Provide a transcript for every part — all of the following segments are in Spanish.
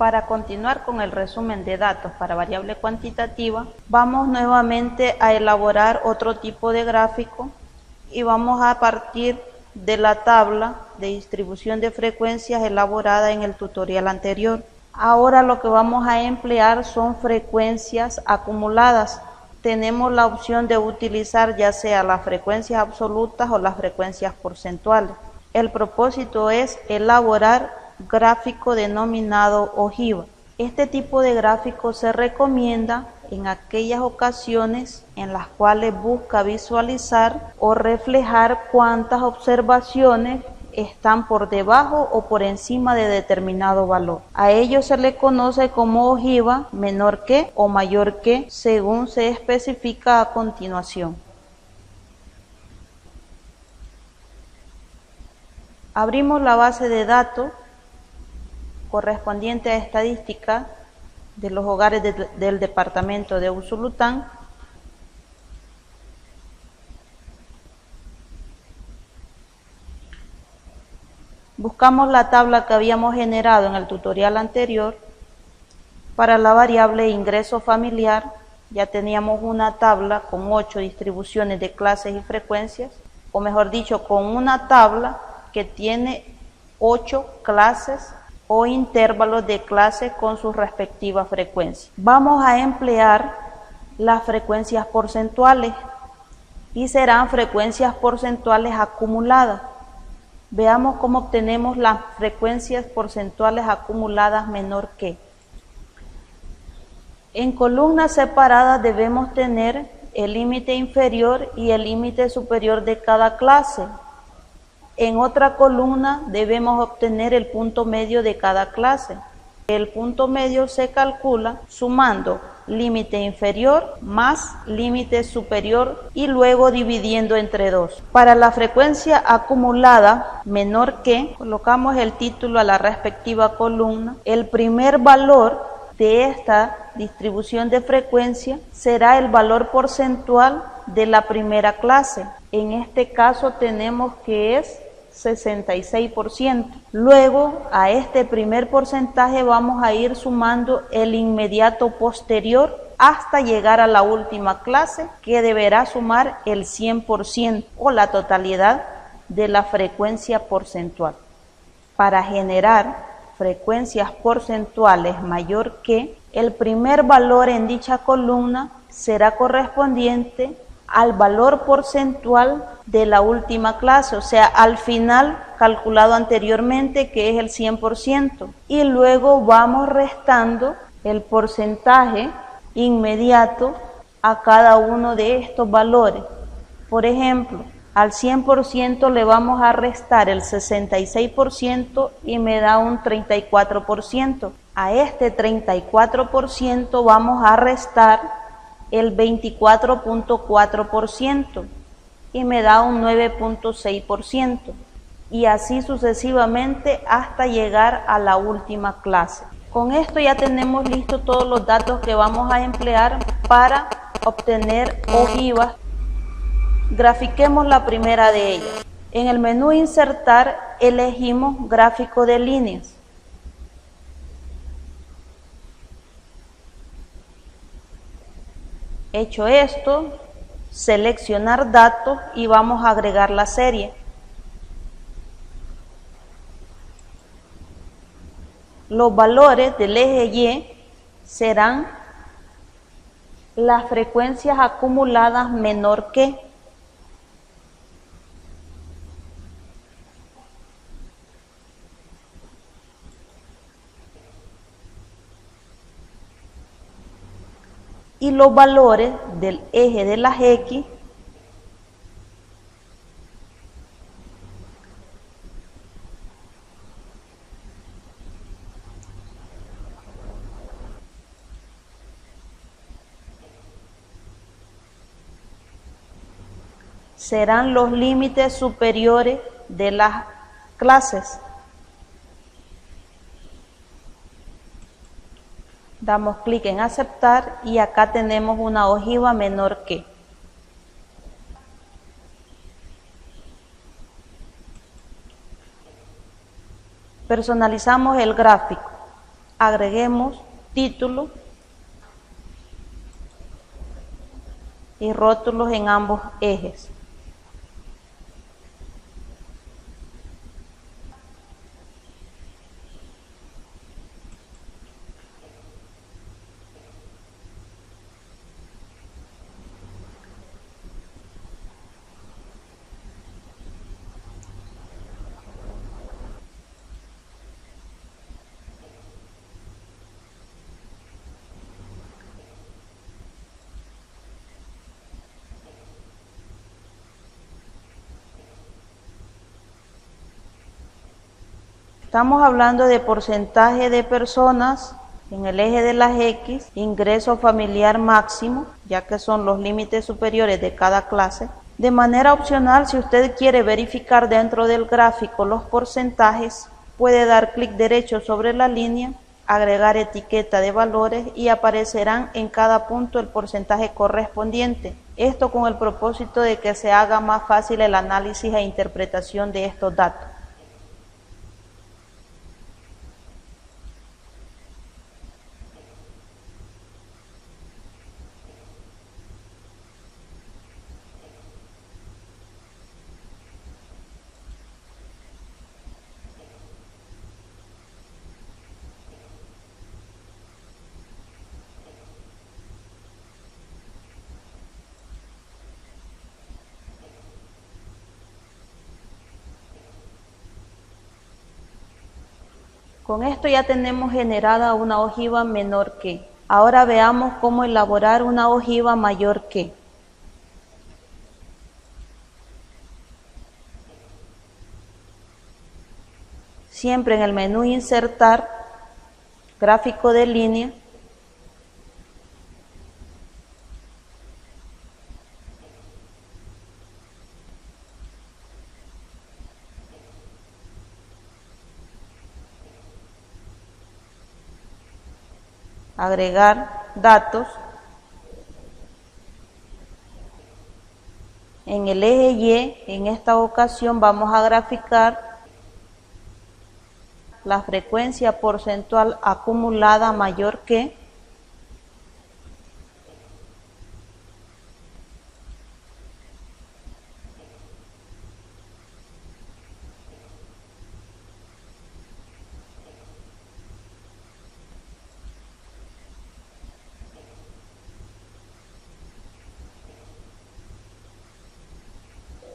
Para continuar con el resumen de datos para variable cuantitativa, vamos nuevamente a elaborar otro tipo de gráfico y vamos a partir de la tabla de distribución de frecuencias elaborada en el tutorial anterior. Ahora lo que vamos a emplear son frecuencias acumuladas. Tenemos la opción de utilizar ya sea las frecuencias absolutas o las frecuencias porcentuales. El propósito es elaborar gráfico denominado ojiva. Este tipo de gráfico se recomienda en aquellas ocasiones en las cuales busca visualizar o reflejar cuántas observaciones están por debajo o por encima de determinado valor. A ello se le conoce como ojiva menor que o mayor que, según se especifica a continuación. Abrimos la base de datos correspondiente a estadística de los hogares del departamento de Usulután. Buscamos la tabla que habíamos generado en el tutorial anterior para la variable ingreso familiar. Ya teníamos una tabla con 8 distribuciones de clases y frecuencias, o mejor dicho, con una tabla que tiene 8 clases o intervalos de clase con sus respectivas frecuencias. Vamos a emplear las frecuencias porcentuales y serán frecuencias porcentuales acumuladas. Veamos cómo obtenemos las frecuencias porcentuales acumuladas menor que. En columnas separadas debemos tener el límite inferior y el límite superior de cada clase. En otra columna debemos obtener el punto medio de cada clase. El punto medio se calcula sumando límite inferior más límite superior y luego dividiendo entre 2. Para la frecuencia acumulada menor que, colocamos el título a la respectiva columna. El primer valor de esta distribución de frecuencia será el valor porcentual de la primera clase. En este caso tenemos que es 66%. Luego a este primer porcentaje vamos a ir sumando el inmediato posterior hasta llegar a la última clase, que deberá sumar el 100% o la totalidad de la frecuencia porcentual. Para generar frecuencias porcentuales mayor que, el primer valor en dicha columna será correspondiente al valor porcentual de la última clase, o sea, al final calculado anteriormente, que es el 100%, y luego vamos restando el porcentaje inmediato a cada uno de estos valores. Por ejemplo, al 100% le vamos a restar el 66% y me da un 34%. A este 34% vamos a restar el 24.4% y me da un 9.6%, y así sucesivamente hasta llegar a la última clase. Con esto ya tenemos listos todos los datos que vamos a emplear para obtener ojivas. Grafiquemos la primera de ellas. En el menú Insertar elegimos Gráfico de líneas. Hecho esto, seleccionar datos y vamos a agregar la serie. Los valores del eje Y serán las frecuencias acumuladas menor que. Y los valores del eje de las X serán los límites superiores de las clases. Damos clic en aceptar y acá tenemos una ojiva menor que. Personalizamos el gráfico. agreguemos título y rótulos en ambos ejes. Estamos hablando de porcentaje de personas en el eje de las X, ingreso familiar máximo, ya que son los límites superiores de cada clase. De manera opcional, si usted quiere verificar dentro del gráfico los porcentajes, puede dar clic derecho sobre la línea, agregar etiqueta de valores y aparecerán en cada punto el porcentaje correspondiente. Esto con el propósito de que se haga más fácil el análisis e interpretación de estos datos. Con esto ya tenemos generada una ojiva menor que. Ahora veamos cómo elaborar una ojiva mayor que. Siempre en el menú Insertar, Gráfico de línea, agregar datos. En el eje Y, en esta ocasión vamos a graficar la frecuencia porcentual acumulada mayor que.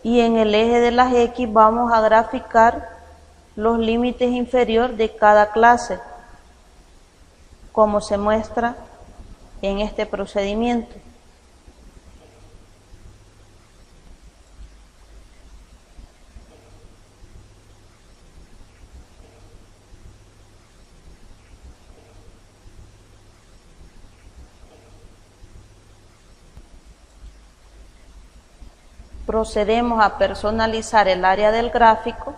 Y en el eje de las X vamos a graficar los límites inferiores de cada clase, como se muestra en este procedimiento. Procedemos a personalizar el área del gráfico.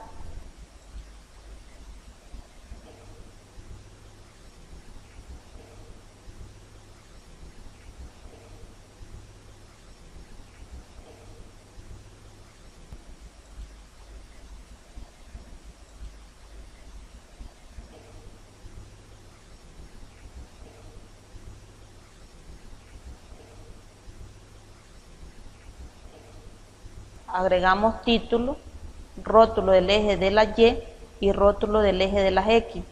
Agregamos título, rótulo del eje de la Y y rótulo del eje de las X.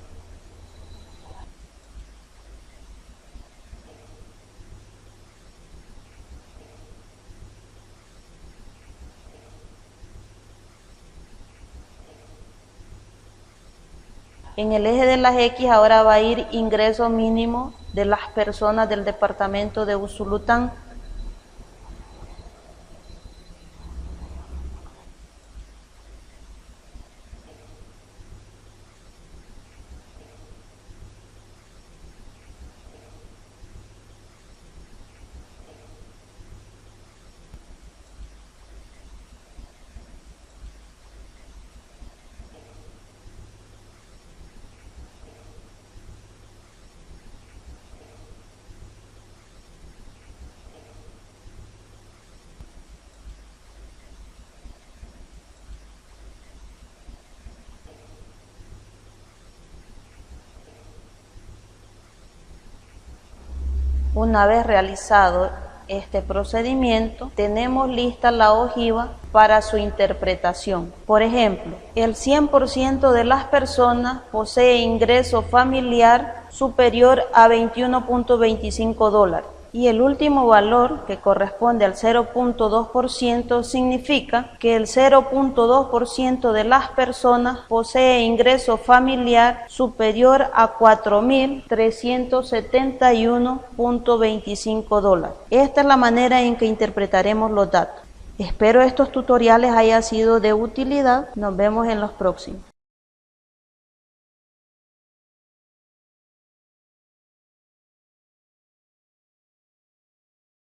En el eje de las X ahora va a ir ingreso mínimo de las personas del departamento de Usulután. Una vez realizado este procedimiento, tenemos lista la ojiva para su interpretación. Por ejemplo, el 100% de las personas posee ingreso familiar superior a $21.25 y el último valor, que corresponde al 0.2%, significa que el 0.2% de las personas posee ingreso familiar superior a $4.371.25. Esta es la manera en que interpretaremos los datos. Espero estos tutoriales hayan sido de utilidad. Nos vemos en los próximos.